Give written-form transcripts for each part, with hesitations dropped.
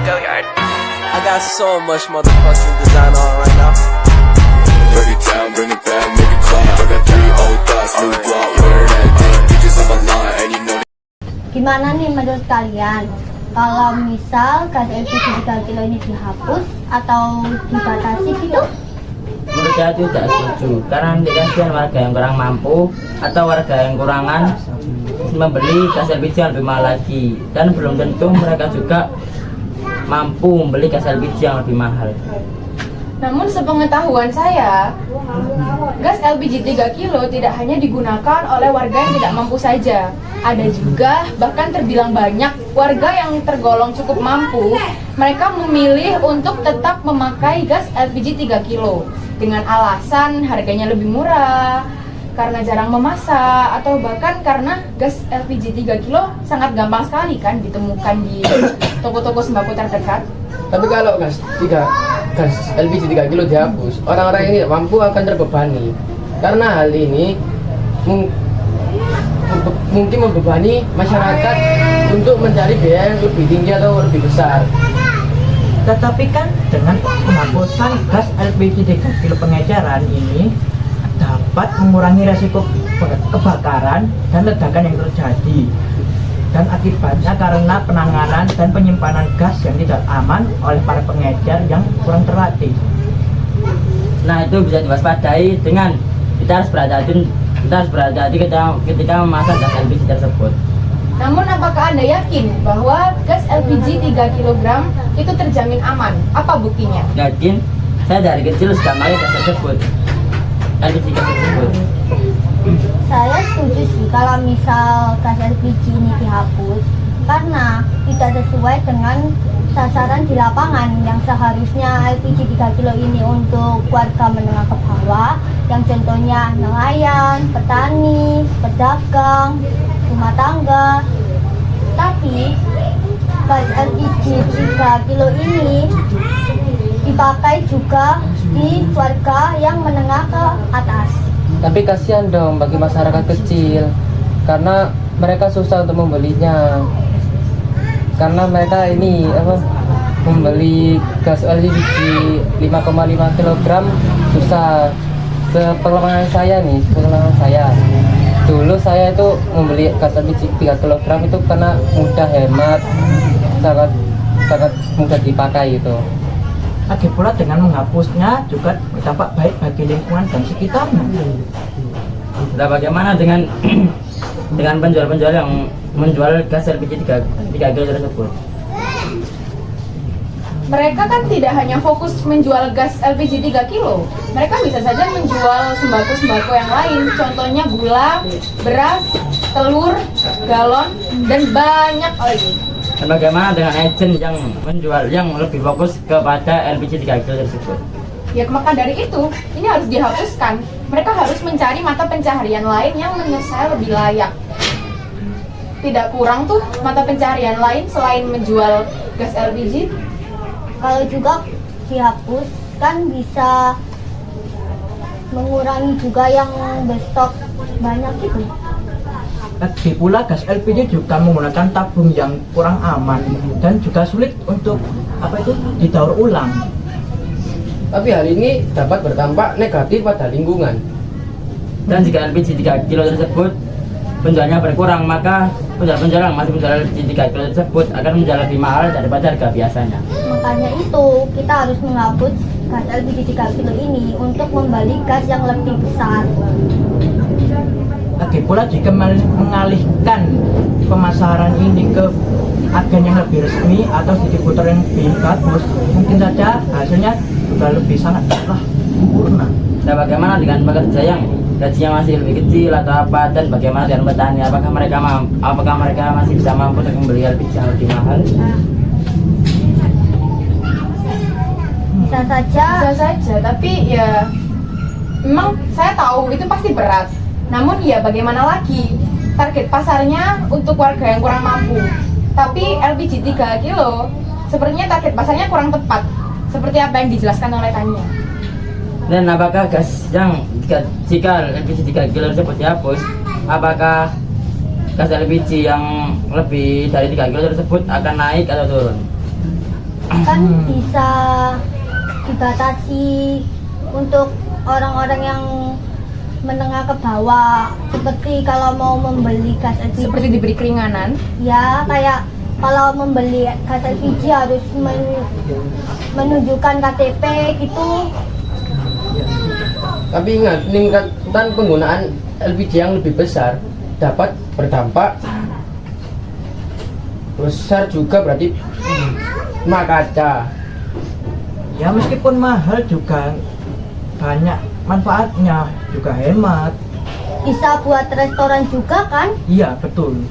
Go yard. I got so much motherfucking design on right now. Break it down, bring it back, make it clap. I got 3 old thoughts, new block, where that damn bitches on my line, and you know. Gimana nih menurut kalian? Kalau misal gas LPG 3 kilo ini dihapus atau dibatasi gitu? Menurut saya tidak setuju, karena nanti kasihan warga yang kurang mampu atau warga yang kurangan membeli gas LPG yang lebih mahal lagi, dan belum tentu mereka juga mampu membeli gas LPG yang lebih mahal. Namun sepengetahuan saya, gas LPG 3 kilo tidak hanya digunakan oleh warga yang tidak mampu saja. Ada juga, bahkan terbilang banyak, warga yang tergolong cukup mampu. Mereka memilih untuk tetap memakai gas LPG 3 kilo dengan alasan harganya lebih murah, karena jarang memasak, atau bahkan karena gas LPG 3 kilo sangat gampang sekali kan ditemukan di toko-toko sembako terdekat. Tapi kalau gas LPG 3 kilo dihapus, orang-orang yang tidak mampu akan terbebani. Karena hal ini mungkin membebani masyarakat untuk mencari biaya yang lebih tinggi atau lebih besar. Tetapi kan dengan penghapusan gas LPG 3 kilo pengecaran ini dapat mengurangi resiko kebakaran dan ledakan yang terjadi, dan akibatnya karena penanganan dan penyimpanan gas yang tidak aman oleh para pengecer yang kurang terlatih. Nah, itu bisa diwaspadai dengan kita harus berhati-hati ketika memasak gas LPG tersebut. Namun apakah Anda yakin bahwa gas LPG 3 kg itu terjamin aman? Apa buktinya? Yakin, saya dari kecil sudah pakai gas tersebut, LPG gas tersebut. Saya setuju sih kalau misal gas LPG ini dihapus, karena tidak sesuai dengan sasaran di lapangan yang seharusnya LPG 3 kilo ini untuk warga menengah ke bawah, yang contohnya nelayan, petani, pedagang, rumah tangga. Tapi gas LPG 3 kilo ini dipakai juga di warga yang menengah ke atas. Tapi kasihan dong bagi masyarakat kecil, karena mereka susah untuk membelinya. Karena mereka ini membeli gas LPG 5,5 kg susah. Sepengalaman saya, dulu saya itu membeli gas LPG 3 kg itu karena mudah, hemat, sangat mudah dipakai itu. Lagi pula dengan menghapusnya juga berdampak baik bagi lingkungan dan sekitarnya. Nah, bagaimana dengan penjual-penjual yang menjual gas LPG 3 kilo tersebut? Mereka kan tidak hanya fokus menjual gas LPG 3 kilo. Mereka bisa saja menjual sembako-sembako yang lain. Contohnya gula, beras, telur, galon, dan banyak lagi. Dan bagaimana dengan agen yang menjual yang lebih fokus kepada LPG 3 kilo tersebut? Ya, maka dari itu, ini harus dihapuskan. Mereka harus mencari mata pencaharian lain yang menurut saya lebih layak. Tidak kurang tuh mata pencaharian lain selain menjual gas LPG. Kalau juga dihapus kan bisa mengurangi juga yang berstok banyak gitu. Lagi pula gas LPG juga menggunakan tabung yang kurang aman dan juga sulit untuk didaur ulang. Tapi hal ini dapat berdampak negatif pada lingkungan. Dan jika LPG 3 kilo tersebut penjualnya berkurang, maka penjual-penjual yang masih menjual LPG 3 kilo tersebut akan menjual lebih mahal daripada harga biasanya. Makanya itu kita harus menghapus gas LPG 3 kilo ini untuk membeli gas yang lebih besar. Lagi pula jika mengalihkan pemasaran ini ke agen yang lebih resmi atau distributor yang lebih bagus, mungkin saja hasilnya juga lebih sangatlah sempurna. Nah, bagaimana dengan pekerja yang gajinya masih lebih kecil atau apa, dan bagaimana dengan petani? Apakah mereka masih bisa mampu untuk membeli LPG yang lebih mahal? Bisa saja, tapi ya memang saya tahu itu pasti berat. Namun ya bagaimana lagi? Target pasarnya untuk warga yang kurang mampu. Tapi LPG 3 kilo sepertinya target pasarnya kurang tepat, seperti apa yang dijelaskan oleh Tania. Dan apakah gas yang jika LPG 3 kilo tersebut dihapus, apakah gas LPG yang lebih dari 3 kilo tersebut akan naik atau turun? kan bisa dibatasi untuk orang-orang yang menengah ke bawah, seperti kalau mau membeli gas LPG Seperti diberi keringanan. ya, kayak kalau membeli gas LPG harus menunjukkan KTP gitu. Tapi ingat, peningkatan penggunaan LPG yang lebih besar dapat berdampak besar juga berarti rumah kaca. Ya meskipun mahal juga banyak manfaatnya, juga hemat. Bisa buat restoran juga kan? Iya betul.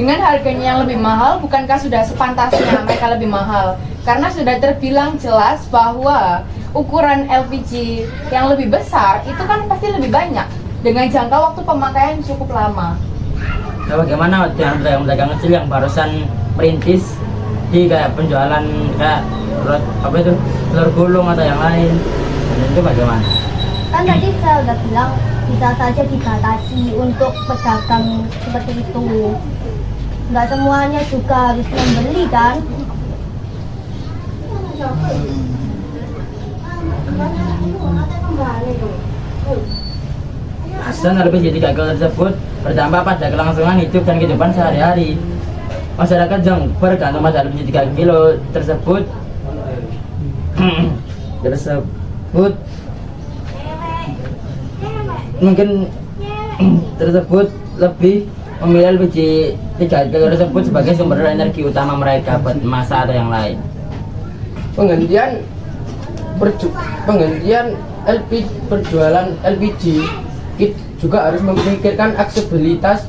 Dengan harganya yang lebih mahal, bukankah sudah sepantasnya mereka lebih mahal? Karena sudah terbilang jelas bahwa ukuran LPG yang lebih besar itu kan pasti lebih banyak dengan jangka waktu pemakaian cukup lama. Nah, bagaimana dengan pedagang kecil yang barusan merintis di kayak penjualan kayak apa itu telur gulung atau yang lain? Dan itu bagaimana? Kan tadi saya udah bilang bisa saja dibatasi untuk pedagang seperti itu. Nggak semuanya juga harus membeli kan? Hasil LPG 3 kilo tersebut berdampak pada kelangsungan hidup dan kehidupan sehari-hari. Masyarakat yang bergantung pada LPG 3 kilo tersebut mungkin tersebut lebih memilih LPG 3 kilo tersebut sebagai sumber energi utama mereka buat masa atau yang lain. Penghentian berjualan LPG juga harus memikirkan aksesibilitas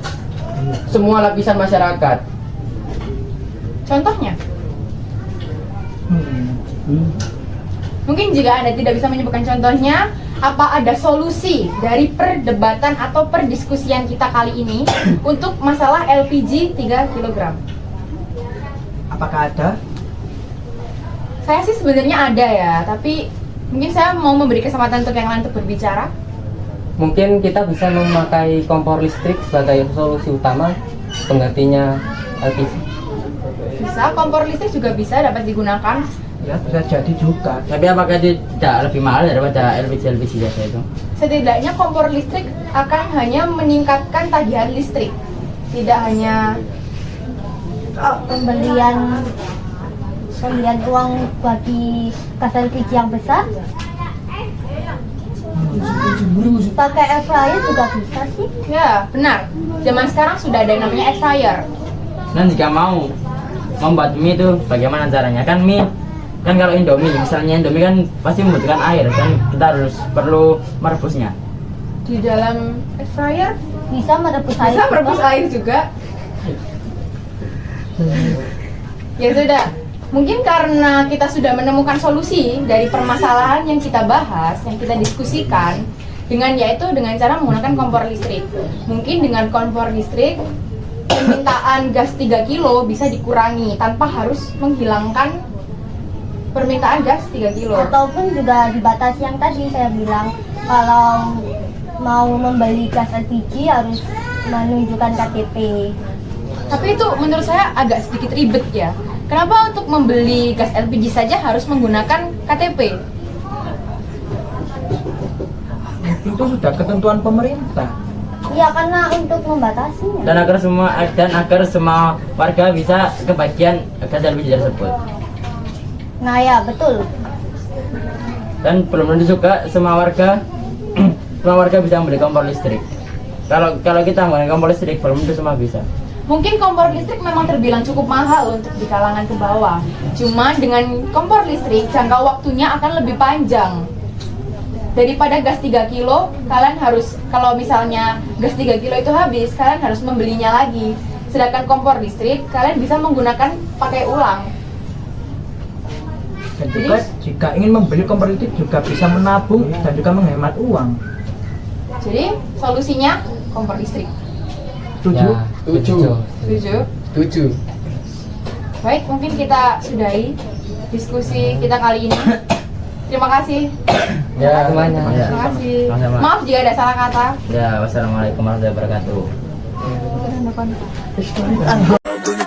semua lapisan masyarakat. Contohnya, mungkin jika Anda tidak bisa menyebutkan contohnya, apa ada solusi dari perdebatan atau perdiskusian kita kali ini untuk masalah LPG 3 kg? Apakah ada? Saya sih sebenarnya ada ya, tapi mungkin saya mau memberi kesempatan untuk yang lain untuk berbicara. Mungkin kita bisa memakai kompor listrik sebagai solusi utama penggantinya LPG. Bisa, kompor listrik juga bisa dapat digunakan. Ya bisa jadi juga. Tapi apakah itu tidak lebih mahal daripada LPG biasa itu? Setidaknya kompor listrik akan hanya meningkatkan tagihan listrik, tidak hanya Pembelian uang bagi gas LPG yang besar. Pakai air fryer juga bisa sih. ya benar. Zaman sekarang sudah ada yang namanya air fryer. Dan jika mau membuat mie itu bagaimana caranya? Kan mie kan kalau Indomie misalnya Indomie kan pasti membutuhkan air kan, kita harus perlu merebusnya. Di dalam air fryer Bisa merebus air. bisa merebus juga. air juga. Ya sudah, mungkin karena kita sudah menemukan solusi dari permasalahan yang kita bahas, yang kita diskusikan, yaitu dengan cara menggunakan kompor listrik. Mungkin dengan kompor listrik permintaan gas 3 kilo bisa dikurangi tanpa harus menghilangkan permintaan gas 3 kilo. Ataupun juga dibatasi yang tadi saya bilang, kalau mau membeli gas LPG harus menunjukkan KTP. Tapi itu menurut saya agak sedikit ribet ya. Kenapa untuk membeli gas LPG saja harus menggunakan KTP? Itu sudah ketentuan pemerintah. Iya, karena untuk membatasinya. Dan agar semua warga bisa kebagian gas LPG tersebut. Nah ya, betul. Dan belum tentu juga semua warga bisa membeli kompor listrik. Kalau kita menggunakan kompor listrik belum tentu semua bisa. Mungkin kompor listrik memang terbilang cukup mahal untuk di kalangan ke bawah. Cuman dengan kompor listrik jangka waktunya akan lebih panjang. Daripada gas 3 kilo, kalian harus, kalau misalnya gas 3 kilo itu habis, kalian harus membelinya lagi. Sedangkan kompor listrik, kalian bisa menggunakan pakai ulang. Dan juga jika ingin membeli kompor listrik juga bisa menabung dan juga menghemat uang. Jadi, solusinya kompor listrik. Setuju? Setuju? Baik, mungkin kita sudahi diskusi kita kali ini. Terima kasih. Ya, semuanya. Terima kasih. Sama-sama. Maaf jika ada salah kata. Ya, wassalamualaikum warahmatullahi wabarakatuh. Bring it